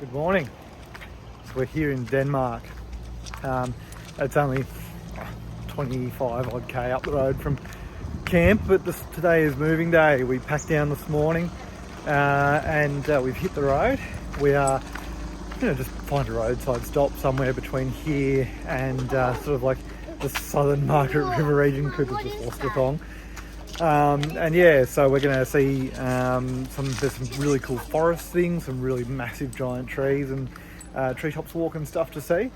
Good morning. So we're here in Denmark. It's only 25 odd K up the road from camp, but today is moving day. We packed down this morning and we've hit the road. We are just find a roadside stop somewhere between here and sort of like the southern Margaret River region. Cooper's just lost the thong. And yeah, so we're going to see there's some really cool forest things, some really massive giant trees and treetops walk and stuff to see.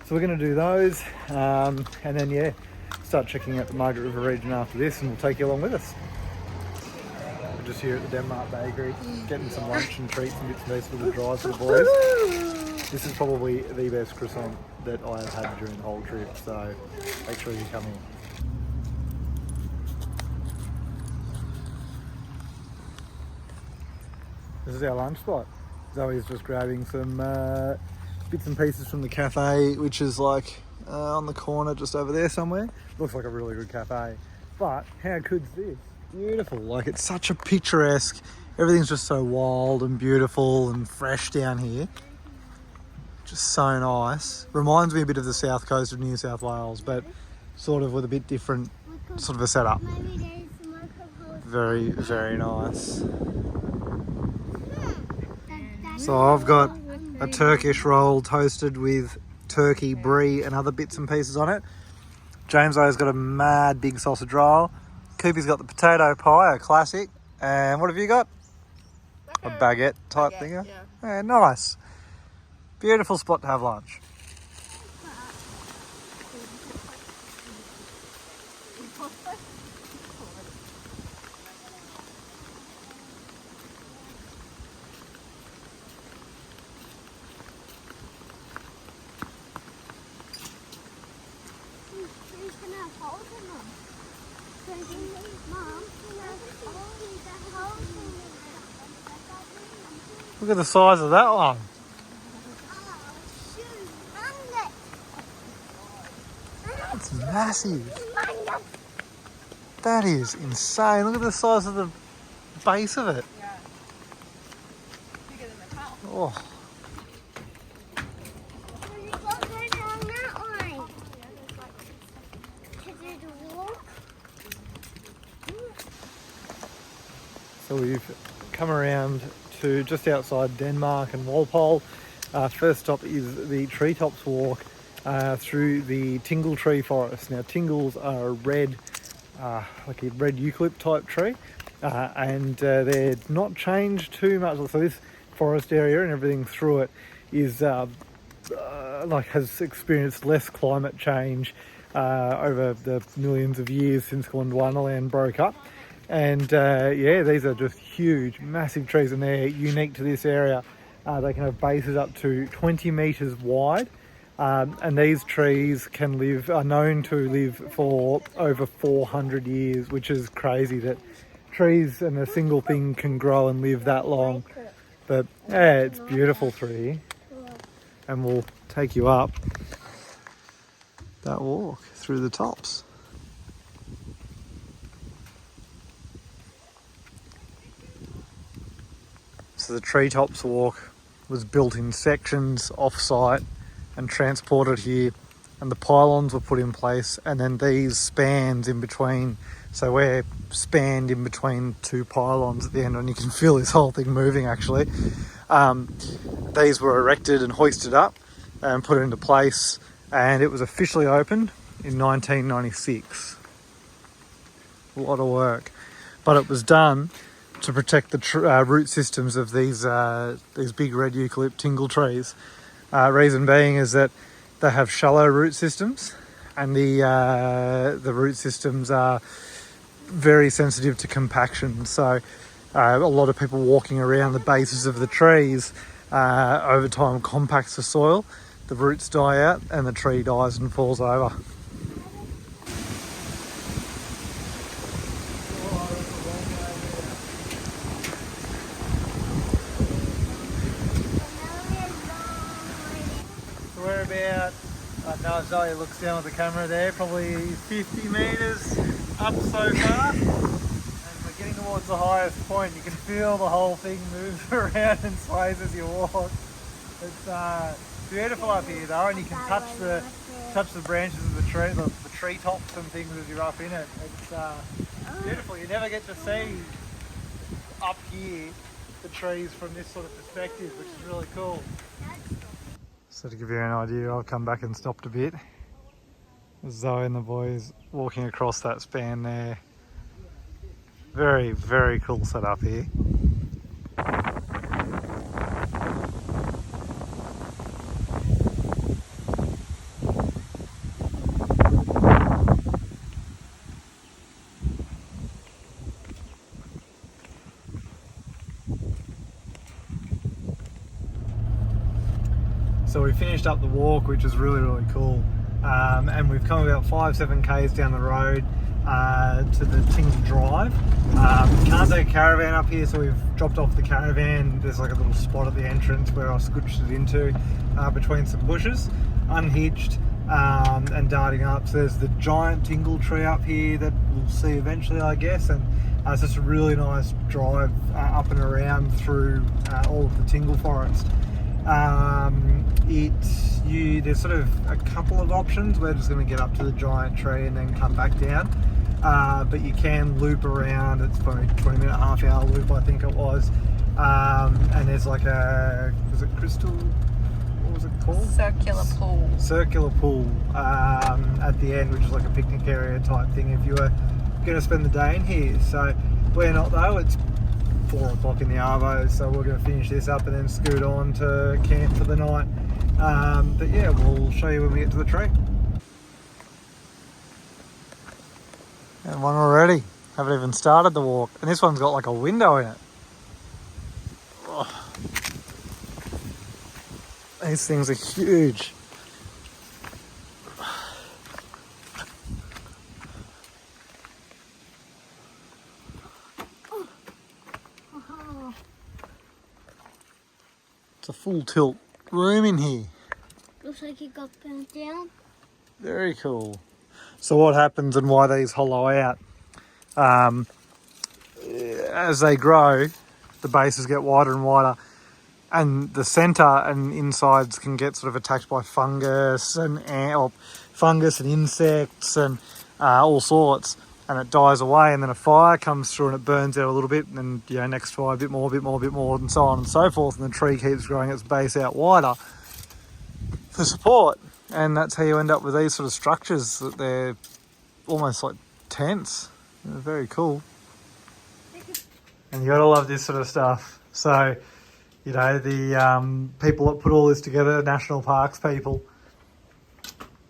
So we're going to do those and then yeah, start checking out the Margaret River region after this, and we'll take you along with us. We're just here at the Denmark Bakery, getting some lunch and treats and bits and pieces for the drive for the boys. This is probably the best croissant that I have had during the whole trip, so make sure you come in. This is our lunch spot. Zoe's just grabbing some bits and pieces from the cafe, which is like on the corner just over there somewhere. Looks like a really good cafe. But how good's this? Beautiful. Like, it's such a picturesque, everything's just so wild and beautiful and fresh down here. Just so nice. Reminds me a bit of the south coast of New South Wales, but sort of with a bit different sort of a setup. Very, very nice. So I've got a Turkish roll toasted with turkey, brie and other bits and pieces on it. James O's got a mad big sausage roll. Coopy's got the potato pie, a classic. And what have you got? A baguette type thing. Yeah, nice. Beautiful spot to have lunch. Look at the size of that one. That's massive. That is insane. Look at the size of the base of it. Oh. So we've come around to just outside Denmark and Walpole. First stop is the treetops walk through the tingle tree forest. Now, tingles are a red, like a red eucalypt type tree, and they're not changed too much. So this forest area and everything through it is has experienced less climate change over the millions of years since Gondwanaland broke up. And yeah, these are just huge, massive trees, and they're unique to this area. They can have bases up to 20 metres wide, and these trees are known to live for over 400 years, which is crazy that trees and a single thing can grow and live that long. But yeah, it's beautiful through here, and we'll take you up that walk through the tops. So the treetops walk was built in sections off-site and transported here, and the pylons were put in place, and then these spans in between. So we're spanned in between two pylons at the end, and you can feel this whole thing moving actually. These were erected and hoisted up and put into place, and it was officially opened in 1996. A lot of work, but it was done to protect the root systems of these big red eucalypt tingle trees. Reason being is that they have shallow root systems, and the root systems are very sensitive to compaction. So a lot of people walking around the bases of the trees over time compacts the soil, the roots die out, and the tree dies and falls over. We're about, now Zoe looks down with the camera there, probably 50 metres up so far, and we're getting towards the highest point. You can feel the whole thing moves around and sways as you walk. It's beautiful up here though, and you can touch the branches of the treetops and things as you're up in it. It's beautiful. You never get to see up here the trees from this sort of perspective, which is really cool. So to give you an idea, I'll come back and stopped a bit. Zoe and the boys walking across that span there. Very, very cool setup here. So we finished up the walk, which is really, really cool. And we've come about 5-7 k's down the road to the Tingle Drive. Can't take a caravan up here, so we've dropped off the caravan. There's like a little spot at the entrance where I scooched it into between some bushes, unhitched and darting up. So there's the giant Tingle tree up here that we'll see eventually, I guess. And it's just a really nice drive up and around through all of the Tingle forest. There's sort of a couple of options. We're just going to get up to the giant tree and then come back down, but you can loop around. It's probably 20-minute, half-hour loop, I think it was. And there's like was it crystal? What was it called? Circular pool at the end, which is like a picnic area type thing if you were going to spend the day in here. So we're not though. It's 4 o'clock in the arvo, so we're going to finish this up and then scoot on to camp for the night. But yeah, we'll show you when we get to the tree. And one already. Haven't even started the walk. And this one's got like a window in it. Oh. These things are huge. It's a full tilt room in here. Looks like it got burnt down. Very cool. So what happens and why these hollow out? As they grow, the bases get wider and wider, and the centre and insides can get sort of attacked by fungus and insects and all sorts, and it dies away, and then a fire comes through and it burns out a little bit, and then next fire a bit more, and so on and so forth, and the tree keeps growing its base out wider for support. And that's how you end up with these sort of structures that they're almost like tents. They're very cool. And you gotta love this sort of stuff. So, the people that put all this together, national parks people,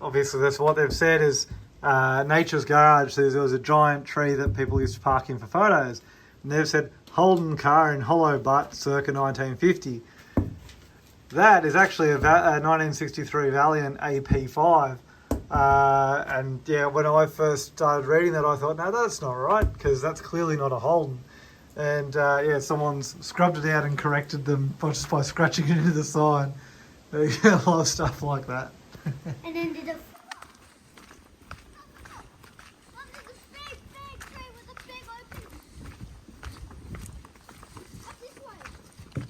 obviously that's what they've said is Nature's Garage. There was a giant tree that people used to park in for photos, and they've said Holden car in Hollow Butt circa 1950. That is actually a 1963 Valiant AP5. And yeah, when I first started reading that, I thought, no, that's not right, because that's clearly not a Holden. And someone's scrubbed it out and corrected them just by scratching it into the sign. A lot of stuff like that. And then did a...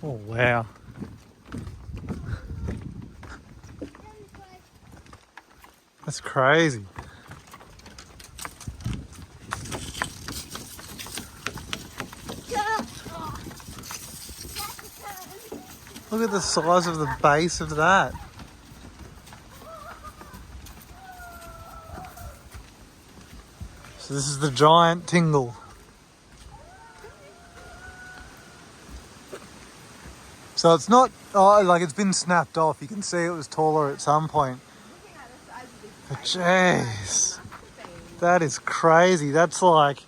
Oh, wow. That's crazy. Look at the size of the base of that. So this is the giant Tingle. So it's not, like it's been snapped off. You can see it was taller at some point. But jeez, that is crazy. That's like...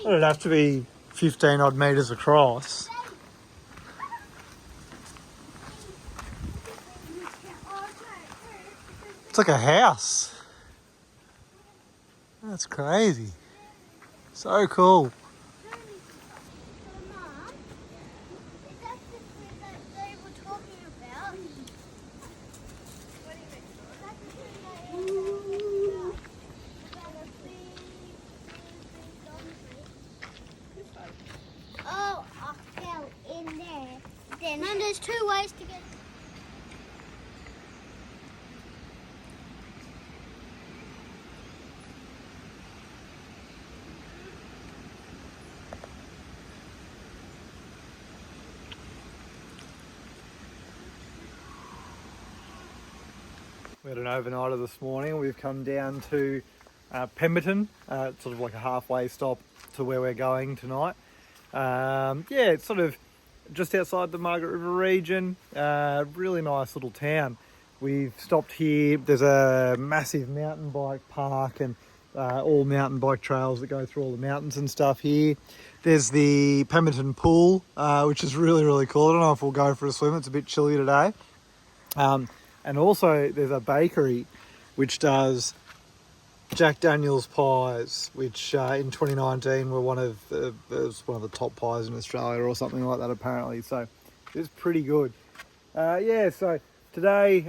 It'd have to be 15 odd metres across. It's like a house. That's crazy. So cool. There's 2 ways to get. We had an overnighter this morning. We've come down to Pemberton, it's sort of like a halfway stop to where we're going tonight. Yeah, it's sort of just outside the Margaret River region. Really nice little town. We've stopped here. There's a massive mountain bike park and all mountain bike trails that go through all the mountains and stuff here. There's the Pemberton pool, which is really, really cool. I don't know if we'll go for a swim. It's a bit chilly today. And also there's a bakery which does Jack Daniel's pies, which in 2019 were one of the top pies in Australia or something like that apparently. So it's pretty good. Yeah, so today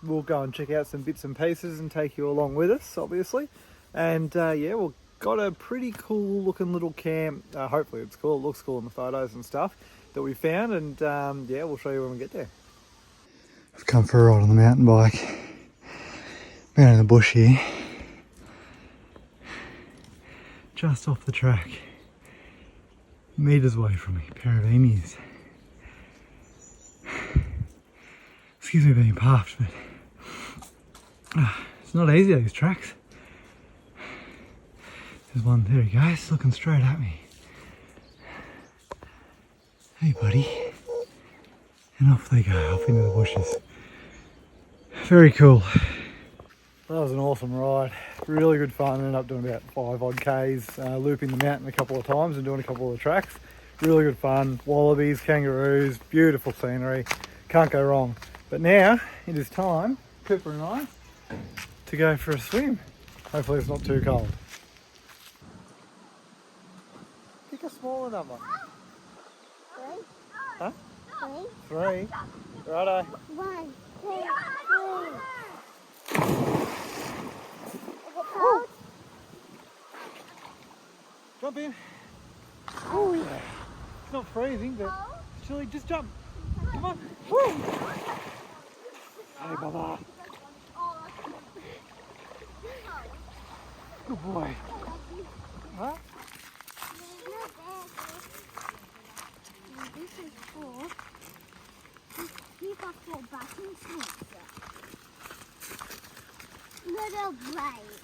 we'll go and check out some bits and pieces and take you along with us, obviously. And yeah, we've got a pretty cool looking little camp. Hopefully it's cool. It looks cool in the photos and stuff that we found. And yeah, we'll show you when we get there. I've come for a ride on the mountain bike. We're in the bush here. Just off the track. Metres away from me, a pair of emus. Excuse me being puffed, but it's not easy, these tracks. There's one, there he goes, looking straight at me. Hey buddy. And off they go, off into the bushes. Very cool. That was an awesome ride. Really good fun. Ended up doing about 5 odd Ks, looping the mountain a couple of times and doing a couple of the tracks. Really good fun. Wallabies, kangaroos, beautiful scenery. Can't go wrong. But now it is time, Cooper and I, to go for a swim. Hopefully it's not too cold. Pick a smaller number. 3. Huh? 3. 3. Righto. 1, 2, 3. Is it cold? Jump in. Oh, yeah. It's not freezing, but it's chilly. Just jump. Come on. Woo! Hey, Baba. Good boy. Huh? This is for. You've got 4 buttons. Little blade.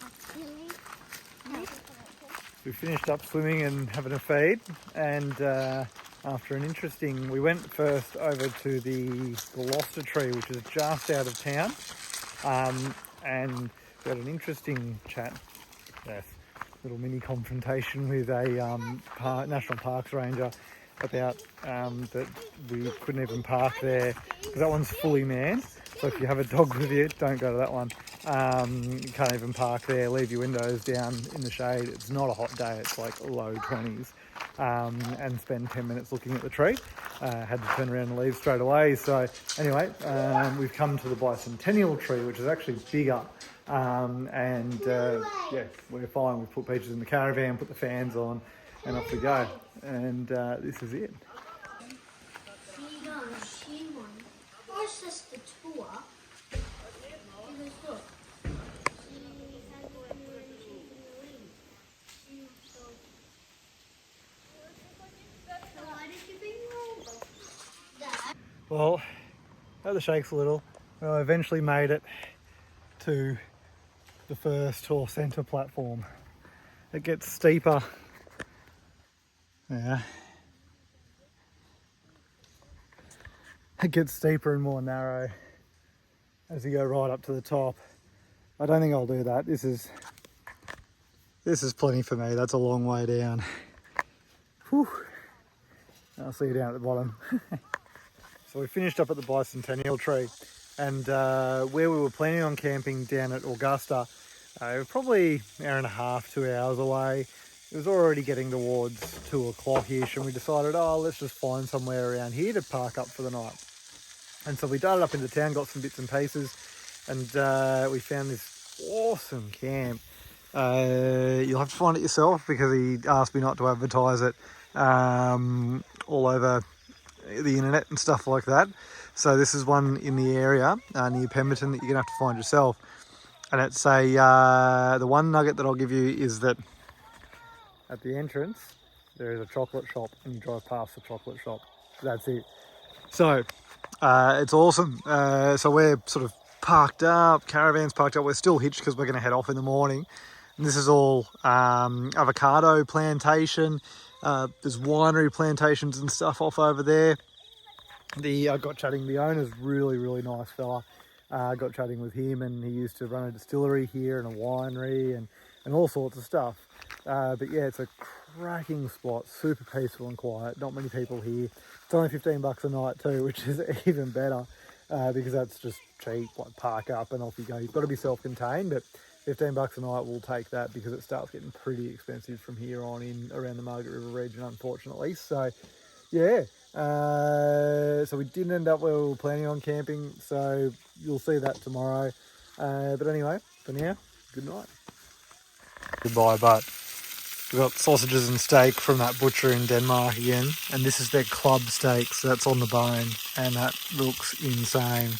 Actually. We finished up swimming and having a feed, and after an interesting, we went first over to the Gloucester tree, which is just out of town, and we had an interesting chat, yes, little mini confrontation with a National Parks ranger about that we couldn't even park there because that one's fully manned. So if you have a dog with you, don't go to that one. You can't even park there, leave your windows down in the shade. It's not a hot day, it's like low 20s. And spend 10 minutes looking at the tree. Had to turn around and leave straight away. So anyway, we've come to the bicentennial tree, which is actually bigger. Yeah, we're fine. We've put Peaches in the caravan, put the fans on, and off we go. And this is it. What's just the tour? Look. Well, had the shakes a little. I eventually made it to the first or centre platform. It gets steeper. Yeah. It gets steeper and more narrow as you go right up to the top. I don't think I'll do that. This is plenty for me. That's a long way down. Whew. I'll see you down at the bottom. So we finished up at the bicentennial tree, and where we were planning on camping down at Augusta, probably an hour and a half, 2 hours away. It was already getting towards 2 o'clock-ish, and we decided, let's just find somewhere around here to park up for the night. And so we darted up into town, got some bits and pieces, and we found this awesome camp. You'll have to find it yourself because he asked me not to advertise it all over the internet and stuff like that. So this is one in the area near Pemberton that you're gonna have to find yourself. And it's the one nugget that I'll give you is that at the entrance there is a chocolate shop, and you drive past the chocolate shop. That's it. So it's awesome. So we're sort of parked up, caravans parked up. We're still hitched because we're going to head off in the morning. And this is all avocado plantation. There's winery plantations and stuff off over there. I got chatting. The owner's really nice fella. I got chatting with him, and he used to run a distillery here and a winery and all sorts of stuff. But yeah, it's a cracking spot, super peaceful and quiet. Not many people here. It's only $15 a night too, which is even better because that's just cheap. Like park up and off you go. You've got to be self-contained, but $15 a night will take that because it starts getting pretty expensive from here on in around the Margaret River region, unfortunately. So yeah, so we didn't end up where we were planning on camping. So you'll see that tomorrow. But anyway, for now, good night. Goodbye, but we've got sausages and steak from that butcher in Denmark again, and this is their club steak, so that's on the bone, and that looks insane.